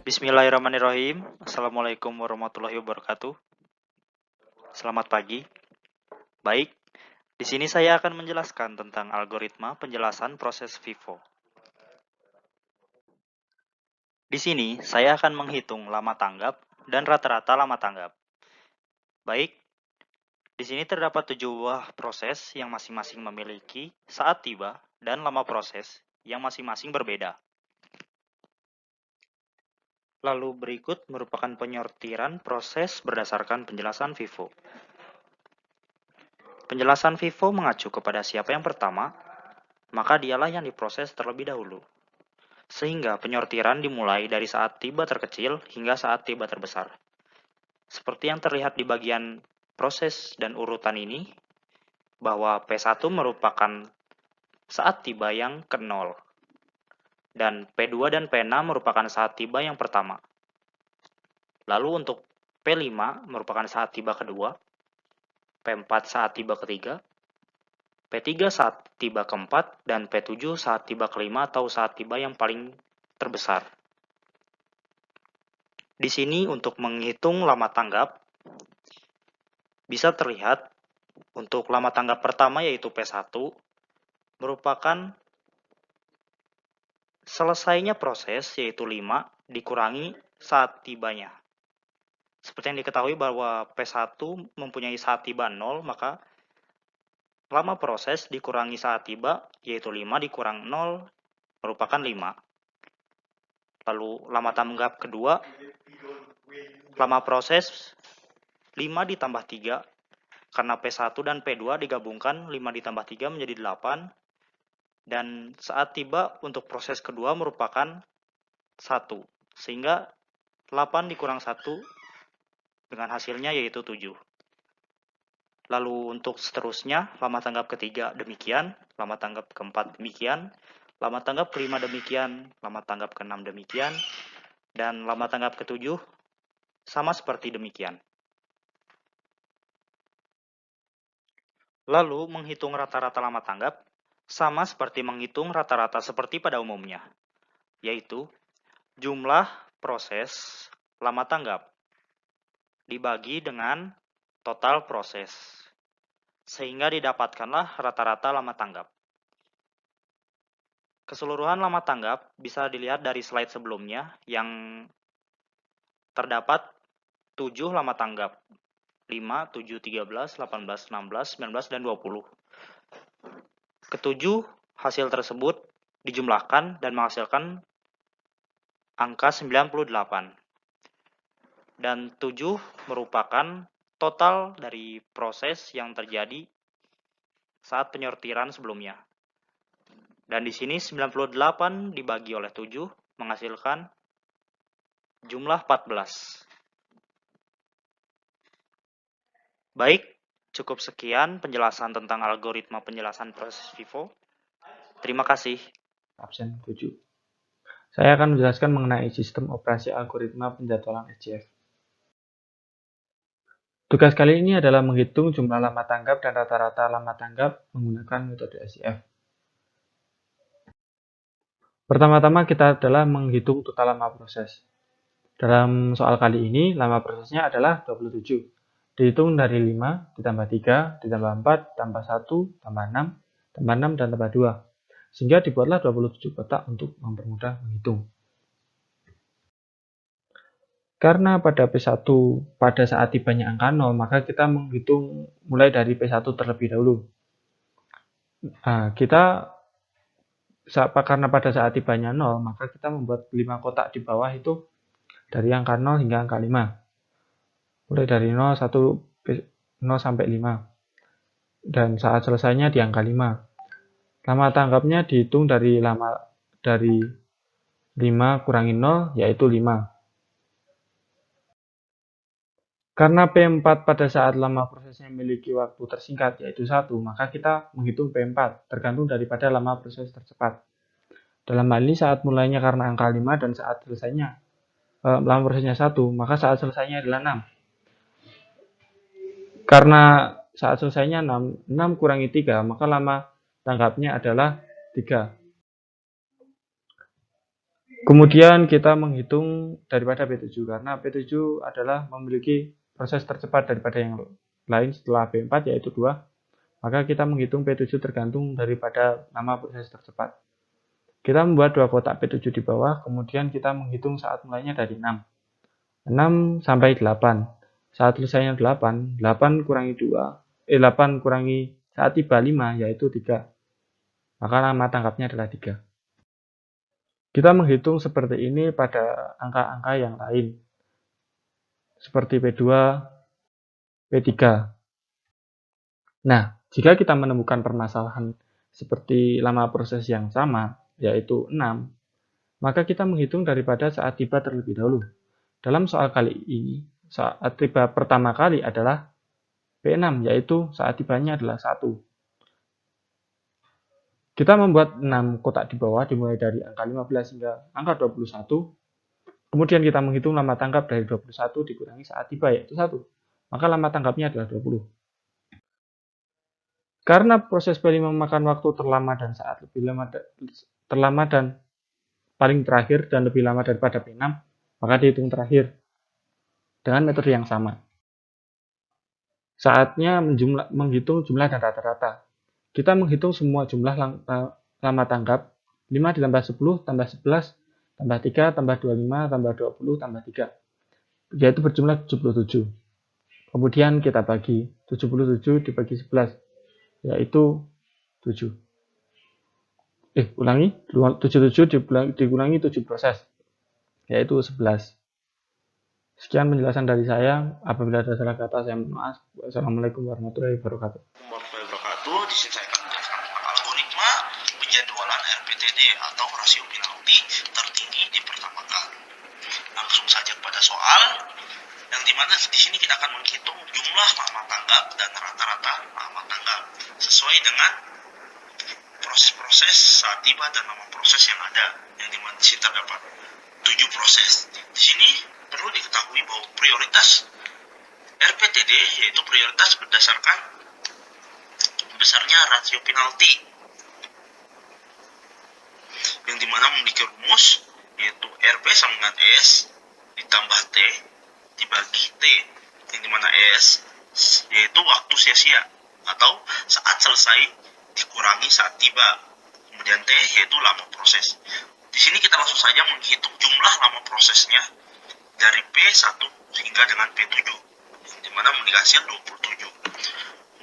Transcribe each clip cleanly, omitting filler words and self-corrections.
Bismillahirrahmanirrahim. Assalamualaikum warahmatullahi wabarakatuh. Selamat pagi. Baik, di sini saya akan menjelaskan tentang algoritma penjelasan proses FIFO. Di sini saya akan menghitung lama tanggap dan rata-rata lama tanggap. Baik, di sini terdapat 7 buah proses yang masing-masing memiliki saat tiba dan lama proses yang masing-masing berbeda. Lalu berikut merupakan penyortiran proses berdasarkan penjelasan FIFO. Penjelasan FIFO mengacu kepada siapa yang pertama, maka dialah yang diproses terlebih dahulu. Sehingga penyortiran dimulai dari saat tiba terkecil hingga saat tiba terbesar. Seperti yang terlihat di bagian proses dan urutan ini, bahwa P1 merupakan saat tiba yang ke-0. Dan P2 dan P6 merupakan saat tiba yang pertama. Lalu untuk P5 merupakan saat tiba kedua, P4 saat tiba ketiga, P3 saat tiba keempat, dan P7 saat tiba kelima atau saat tiba yang paling terbesar. Di sini untuk menghitung lama tanggap, bisa terlihat untuk lama tanggap pertama yaitu P1, merupakan selesainya proses yaitu 5 dikurangi saat tibanya. Seperti yang diketahui bahwa P1 mempunyai saat tiba 0, maka lama proses dikurangi saat tiba yaitu 5 dikurang 0 merupakan 5. Lalu lama tanggap kedua, lama proses 5 ditambah 3, karena P1 dan P2 digabungkan 5 ditambah 3 menjadi 8, dan saat tiba untuk proses kedua merupakan 1, sehingga 8 dikurang 1 dengan hasilnya yaitu 7. Lalu untuk seterusnya, lama tanggap ketiga demikian, lama tanggap keempat demikian, lama tanggap kelima demikian, lama tanggap keenam demikian, dan lama tanggap ketujuh sama seperti demikian. Lalu menghitung rata-rata lama tanggap sama seperti menghitung rata-rata seperti pada umumnya, yaitu jumlah proses lama tanggap dibagi dengan total proses, sehingga didapatkanlah rata-rata lama tanggap. Keseluruhan lama tanggap bisa dilihat dari slide sebelumnya yang terdapat 7 lama tanggap, 5, 7, 13, 18, 16, 19, dan 20. Ketujuh hasil tersebut dijumlahkan dan menghasilkan angka 98. Dan 7 merupakan total dari proses yang terjadi saat penyortiran sebelumnya. Dan di sini 98 dibagi oleh 7 menghasilkan jumlah 14. Baik, cukup sekian penjelasan tentang algoritma penjelasan proses FIFO. Terima kasih. Absen 7. Saya akan menjelaskan mengenai sistem operasi algoritma penjadwalan SJF. Tugas kali ini adalah menghitung jumlah lama tanggap dan rata-rata lama tanggap menggunakan metode SJF. Pertama-tama kita adalah menghitung total lama proses. Dalam soal kali ini, lama prosesnya adalah 27. Dihitung dari 5, ditambah 3, ditambah 4, tambah 1, tambah 6, tambah 6, dan tambah 2. Sehingga dibuatlah 27 kotak untuk mempermudah menghitung. Karena pada P1 pada saat tibanya angka 0, maka kita menghitung mulai dari P1 terlebih dahulu. Nah, karena pada saat tibanya 0, maka kita membuat 5 kotak di bawah itu dari angka 0 hingga angka 5. Mulai dari 0, 0 sampai 5. Dan saat selesainya di angka 5. Lama tanggapnya dihitung dari 5 kurangi 0, yaitu 5. Karena P4 pada saat lama prosesnya memiliki waktu tersingkat, yaitu 1, maka kita menghitung P4, tergantung daripada lama proses tercepat. Dalam hal ini saat mulainya karena angka 5 dan saat selesainya lama prosesnya 1, maka saat selesainya adalah 6. Karena saat selesainya 6 kurangi 3, maka lama tanggapnya adalah 3. Kemudian kita menghitung daripada P7, karena P7 adalah memiliki proses tercepat daripada yang lain setelah P4, yaitu 2. Maka kita menghitung P7 tergantung daripada nama proses tercepat. Kita membuat 2 kotak P7 di bawah, kemudian kita menghitung saat mulainya dari 6. 6 sampai 8. Saat selesainya 8 kurangi 2, 8 kurangi saat tiba 5, yaitu 3. Maka lama tanggapnya adalah 3. Kita menghitung seperti ini pada angka-angka yang lain, seperti P2, P3. Nah, jika kita menemukan permasalahan seperti lama proses yang sama, yaitu 6, maka kita menghitung daripada saat tiba terlebih dahulu. Dalam soal kali ini, saat tiba pertama kali adalah P6, yaitu saat tibanya adalah 1. Kita membuat 6 kotak di bawah dimulai dari angka 15 hingga angka 21. Kemudian kita menghitung lama tanggap dari 21 dikurangi saat tiba, yaitu 1. Maka lama tanggapnya adalah 20. Karena proses P5 memakan waktu terlama dan saat lebih terlama dan paling terakhir dan lebih lama daripada P6, maka dihitung terakhir dengan metode yang sama. Saatnya menghitung jumlah dan rata-rata. Kita menghitung semua jumlah lama tanggap, 5 ditambah 10, tambah 11, tambah 3, tambah 25, tambah 20, tambah 3. Yaitu berjumlah 77. Kemudian kita bagi 77 dibagi 11, yaitu 7. Ulangi, 77 dikurangi 7 proses, yaitu 11. Sekian penjelasan dari saya. Apabila ada salah kata, saya mohon maaf. Wassalamualaikum warahmatullahi wabarakatuh. Di sini saya akan menjelaskan algoritma penjadwalan RPTD atau rasio penalti tertinggi dipertamakan. Langsung saja pada soal, yang dimana di sini kita akan menghitung jumlah lama tanggap dan rata-rata lama tanggap sesuai dengan proses-proses saat tiba dan nama proses yang ada, yang dimana di sini terdapat 7 proses. Di sini perlu diketahui bahwa prioritas RPTD yaitu prioritas berdasarkan besarnya rasio penalti, yang dimana memiliki rumus yaitu RP sama dengan S ditambah T dibagi T, yang dimana S yaitu waktu sia-sia atau saat selesai dikurangi saat tiba, kemudian T yaitu lama proses. Di sini kita langsung saja menghitung jumlah lama prosesnya dari P1 hingga dengan P7, yang dimana memiliki hasil 27.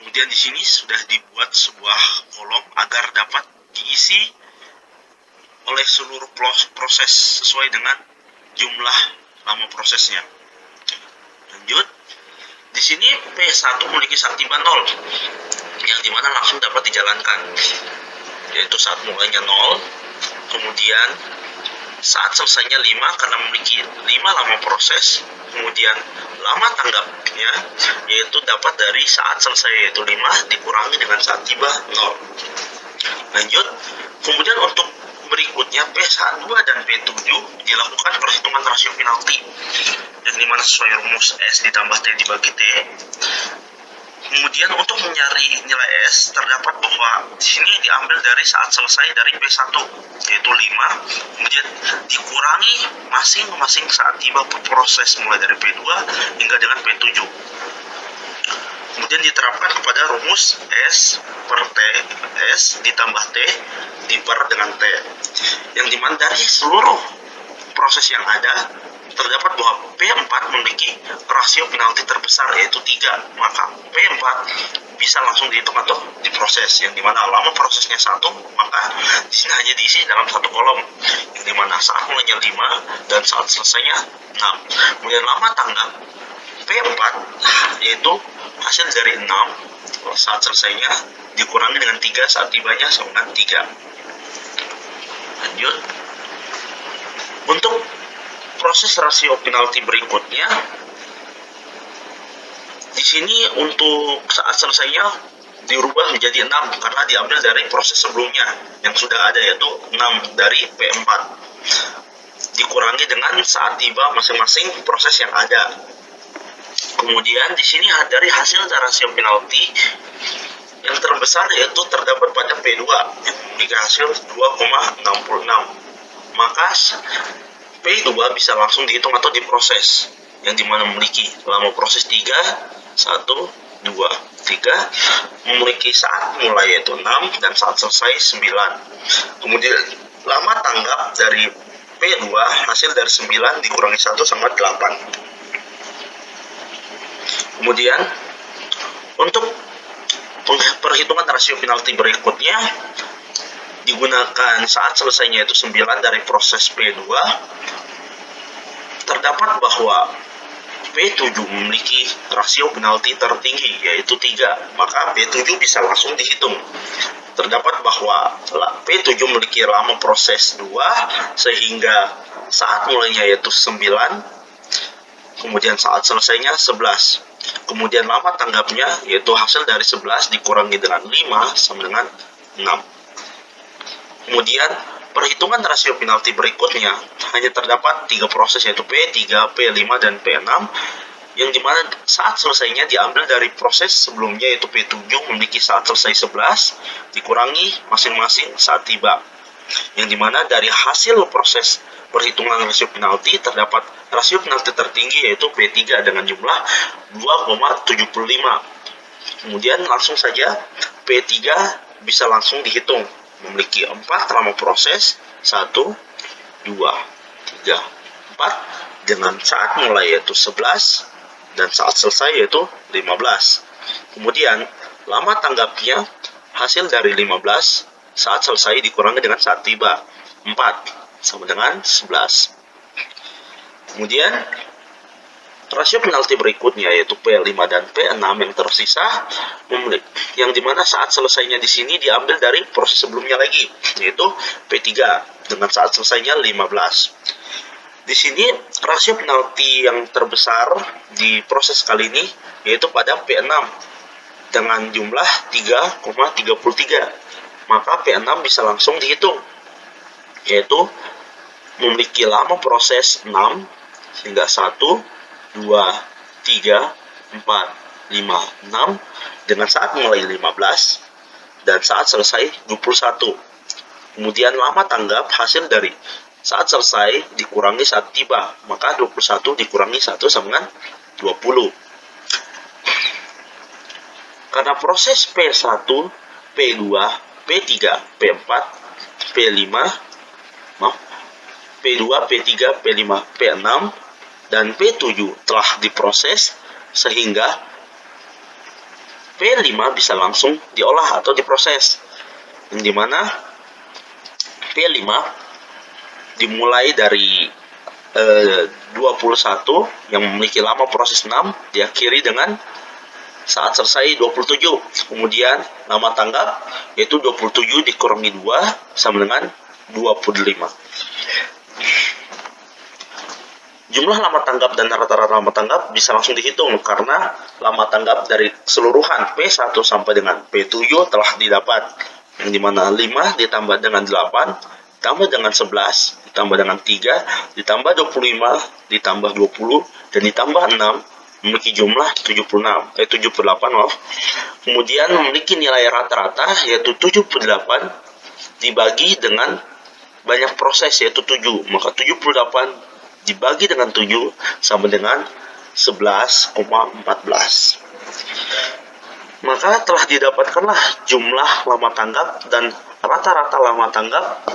Kemudian di sini sudah dibuat sebuah kolom agar dapat diisi oleh seluruh proses sesuai dengan jumlah lama prosesnya. Lanjut, di sini P1 memiliki saat tiba 0, yang dimana langsung dapat dijalankan, yaitu saat mulainya 0, kemudian saat selesainya 5 karena memiliki 5 lama proses, kemudian lama tanggapnya yaitu dapat dari saat selesai yaitu 5 dikurangi dengan saat tiba 0. Lanjut, kemudian untuk berikutnya P1 dan P7 dilakukan perhitungan rasio penalti, yang dimana sesuai rumus S ditambah T dibagi T. Kemudian untuk mencari nilai S terdapat bahwa di sini diambil dari saat selesai dari P1 yaitu 5, kemudian dikurangi masing-masing saat tiba proses mulai dari P2 hingga dengan P7. Kemudian diterapkan kepada rumus S per T, S ditambah T diper dengan T, yang dimana dari seluruh proses yang ada terdapat bahwa P4 memiliki rasio penalti terbesar yaitu 3, maka P4 bisa langsung dihitung atau diproses, yang dimana lama prosesnya 1, maka di sini hanya diisi dalam satu kolom, yang dimana saat mulainya 5 dan saat selesainya 6. Kemudian lama tanggap P4 yaitu hasil dari 6 saat selesainya dikurangi dengan 3 saat tibanya sama dengan 3. Lanjut, untuk proses rasio penalti berikutnya, di sini untuk saat selesainya dirubah menjadi 6 karena diambil dari proses sebelumnya yang sudah ada yaitu 6 dari P4. dikurangi dengan saat tiba masing-masing proses yang ada. Kemudian di sini dari hasil rasio penalti yang terbesar yaitu terdapat pada P2 yang memiliki hasil 2,66. Maka P2 bisa langsung dihitung atau diproses, yang dimana memiliki lama proses 3, 1, 2, 3, memiliki saat mulai yaitu 6 dan saat selesai 9. Kemudian lama tanggap dari P2 hasil dari 9 dikurangi 1 sama 8. Kemudian untuk perhitungan rasio penalti berikutnya digunakan saat selesainya itu 9 dari proses P2, terdapat bahwa P7 memiliki rasio penalti tertinggi yaitu 3, maka P7 bisa langsung dihitung. Terdapat bahwa P7 memiliki lama proses 2 sehingga saat mulainya yaitu 9, kemudian saat selesainya 11. Kemudian lama tanggapnya yaitu hasil dari 11 dikurangi dengan 5 sama dengan 6. Kemudian perhitungan rasio penalti berikutnya hanya terdapat 3 proses yaitu P3, P5, dan P6, yang dimana saat selesainya diambil dari proses sebelumnya yaitu P7 memiliki saat selesai 11 dikurangi masing-masing saat tiba, yang dimana dari hasil proses perhitungan rasio penalti terdapat rasio penalti tertinggi yaitu P3 dengan jumlah 2,75. Kemudian langsung saja P3 bisa langsung dihitung, memiliki 4 lama proses 1, 2, 3, 4 dengan saat mulai yaitu 11 dan saat selesai yaitu 15. Kemudian lama tanggapnya hasil dari 15 saat selesai dikurangi dengan saat tiba 4 sama dengan 11. Kemudian rasio penalti berikutnya yaitu P5 dan P6 yang tersisa yang dimana saat selesainya di sini diambil dari proses sebelumnya lagi yaitu P3 dengan saat selesainya 15. Di sini rasio penalti yang terbesar di proses kali ini yaitu pada P6 dengan jumlah 3,33. Maka P6 bisa langsung dihitung, yaitu memiliki lama proses 6 sehingga 1, 2, 3, 4, 5, 6 dengan saat mulai 15 dan saat selesai 21. Kemudian lama tanggap hasil dari saat selesai dikurangi saat tiba, maka 21 dikurangi 1 sama dengan 20. Karena proses P1, P2, P3, P4, P5, P2, P3, P5, P6, dan P7 telah diproses sehingga P5 bisa langsung diolah atau diproses, yang dimana P5 dimulai dari 21 yang memiliki lama proses 6 diakhiri dengan saat selesai 27. Kemudian lama tanggap yaitu 27 dikurangi 2 sama dengan 25. Jumlah lama tanggap dan rata-rata lama tanggap bisa langsung dihitung karena lama tanggap dari keseluruhan P1 sampai dengan P7 telah didapat, yang dimana 5 ditambah dengan 8 ditambah dengan 11 ditambah dengan 3 ditambah 25 ditambah 20 dan ditambah 6 memiliki jumlah 78 Kemudian memiliki nilai rata-rata yaitu 78 dibagi dengan banyak proses yaitu 7, maka 78 dibagi dengan 7 sama dengan 11,14. Maka telah didapatkanlah jumlah lama tanggap dan rata-rata lama tanggap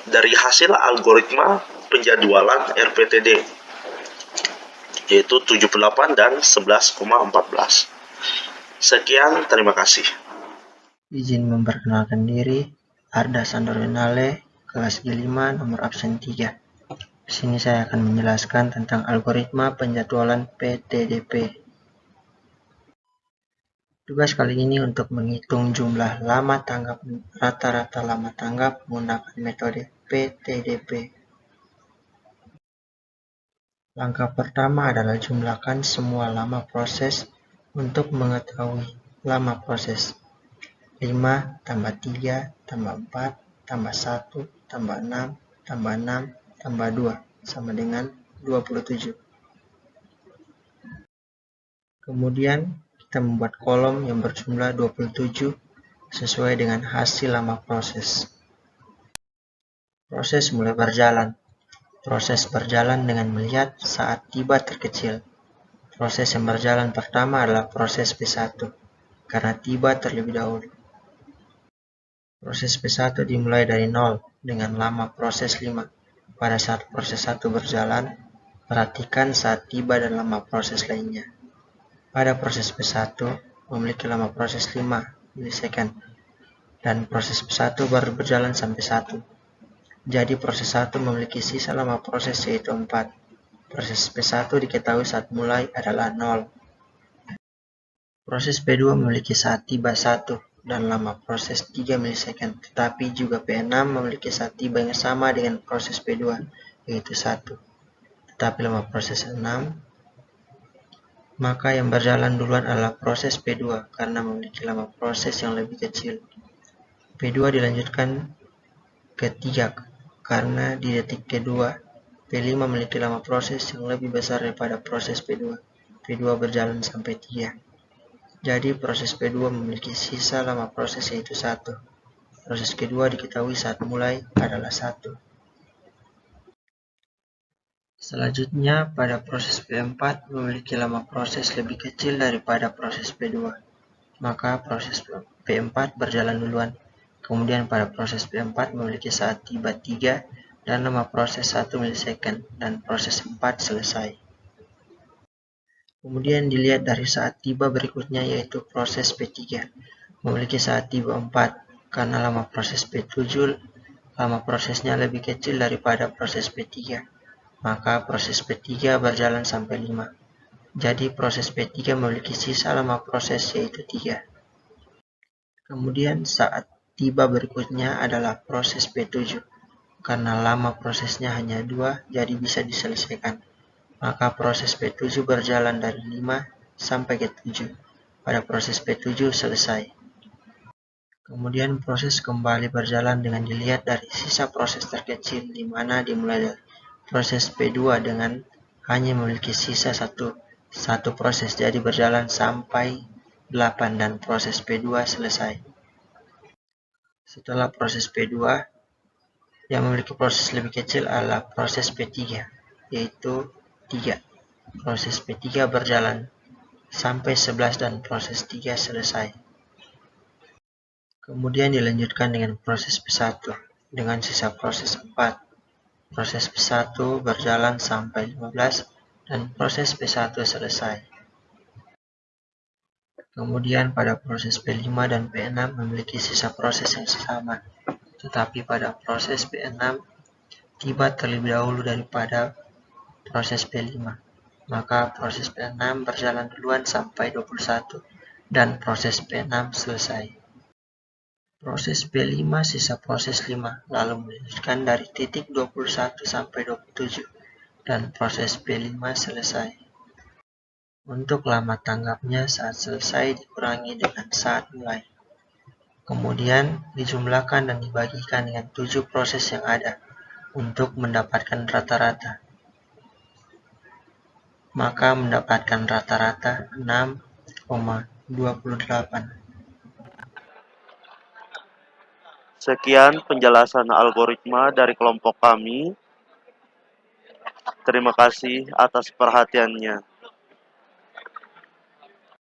dari hasil algoritma penjadwalan RPTD, yaitu 78 dan 11,14. Sekian, terima kasih. Izin memperkenalkan diri, Arda Sandorinale, kelas G5, nomor absen 3. Di sini saya akan menjelaskan tentang algoritma penjadwalan PTDP. Tugas kali ini untuk menghitung jumlah lama tanggap rata-rata lama tanggap menggunakan metode PTDP. Langkah pertama adalah jumlahkan semua lama proses untuk mengetahui lama proses. 5 tambah 3 tambah 4 tambah 1 tambah 6 tambah 6 tambah 2 sama dengan 27. Kemudian kita membuat kolom yang berjumlah 27 sesuai dengan hasil lama proses. Proses mulai berjalan. Proses berjalan dengan melihat saat tiba terkecil. Proses yang berjalan pertama adalah proses P1, karena tiba terlebih dahulu. Proses P1 dimulai dari 0 dengan lama proses 5. Pada saat proses 1 berjalan, perhatikan saat tiba dan lama proses lainnya. Pada proses P1 memiliki lama proses 5 milisekund, dan proses P1 baru berjalan sampai 1. Jadi proses 1 memiliki sisa lama proses yaitu 4. Proses P1 diketahui saat mulai adalah 0. Proses P2 memiliki saat tiba 1 dan lama proses 3 milisekund, tetapi juga P6 memiliki saat tiba yang sama dengan proses P2, yaitu 1. Tetapi lama proses 6, maka yang berjalan duluan adalah proses P2 karena memiliki lama proses yang lebih kecil. P2 dilanjutkan ke 3 karena di detik kedua P5 memiliki lama proses yang lebih besar daripada proses P2. P2 berjalan sampai 3. Jadi proses P2 memiliki sisa lama proses yaitu 1. Proses kedua diketahui saat mulai adalah 1. Selanjutnya pada proses P4 memiliki lama proses lebih kecil daripada proses P2. Maka proses P4 berjalan duluan. Kemudian pada proses P4 memiliki saat tiba 3 dan lama proses 1 milisekund dan proses 4 selesai. Kemudian dilihat dari saat tiba berikutnya yaitu proses P3 memiliki saat tiba 4 karena lama proses P7 lama prosesnya lebih kecil daripada proses P3. Maka proses P3 berjalan sampai 5. Jadi proses P3 memiliki sisa lama proses yaitu 3. Kemudian saat tiba berikutnya adalah proses P7. Karena lama prosesnya hanya 2, jadi bisa diselesaikan. Maka proses P7 berjalan dari 5 sampai ke 7. Pada proses P7 selesai. Kemudian proses kembali berjalan dengan dilihat dari sisa proses terkecil, di mana dimulai dari proses P2 dengan hanya memiliki sisa satu proses, jadi berjalan sampai 8 dan proses P2 selesai. Setelah proses P2, yang memiliki proses lebih kecil adalah proses P3, yaitu 3. Proses P3 berjalan sampai 11 dan proses 3 selesai. Kemudian dilanjutkan dengan proses P1 dengan sisa proses 4. Proses P1 berjalan sampai 15 dan proses P1 selesai. Kemudian pada proses P5 dan P6 memiliki sisa proses yang sama. Tetapi pada proses P6 tiba terlebih dahulu daripada proses P5. Maka proses P6 berjalan duluan sampai 21 dan proses P6 selesai. Proses P5 sisa proses 5, lalu melanjutkan dari titik 21 sampai 27 dan proses P5 selesai. Untuk lama tanggapnya saat selesai dikurangi dengan saat mulai. Kemudian dijumlahkan dan dibagikan dengan 7 proses yang ada untuk mendapatkan rata-rata. Maka mendapatkan rata-rata 6,28. Sekian penjelasan algoritma dari kelompok kami. Terima kasih atas perhatiannya.